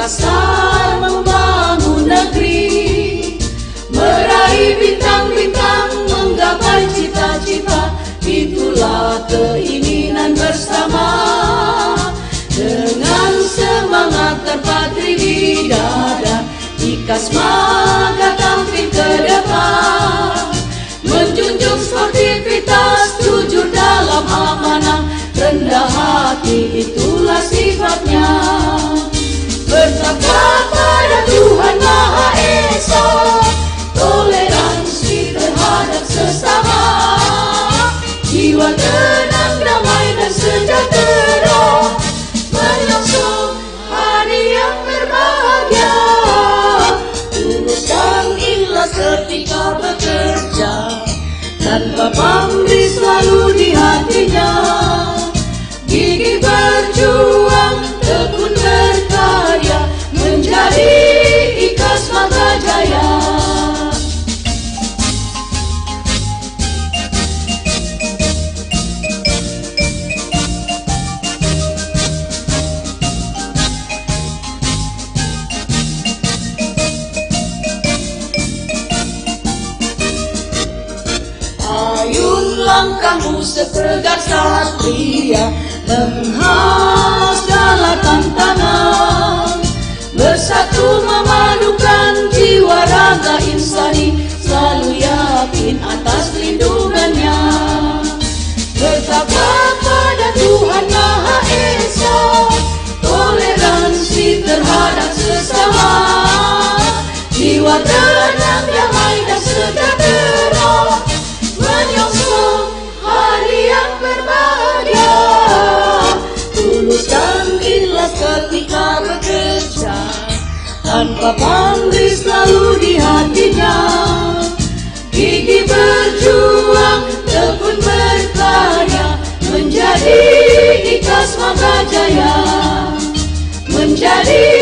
kasar membangun negeri, meraih bintang-bintang, menggapai cita-cita. Itulah keinginan bersama, dengan semangat terpatri di dada, ikhlas maka tampil ke depan, menjunjung sportivitas, jujur dalam amanah, rendah hati itulah sifatnya, bertakwa pada Tuhan Maha Esa, toleransi terhadap sesama, jiwa tenang, damai dan sejahtera, menyongsong hari yang berbahagia, tulus dan ikhlas ketika bekerja, tanpa pamrih selalu di hatinya, gigih berjuang, tekun berkarya, menjadi ikhlas maka jaya. Ayun langkahmu setegar satria, menghas segala tantangan, bersatu memadukan jiwa raga insani, selalu yakin atas lindungannya, bertakwa pada Tuhan Maha Esa, toleransi terhadap sesama, jiwa tenang, damai dan sejahtera, menyongsong hari yang berbahagia, tulus dan ikhlas ketika bekerja, tanpa pamrih selalu di hatinya, gigih berjuang, tekun berkarya, menjadi ikhlas maka jaya, menjadi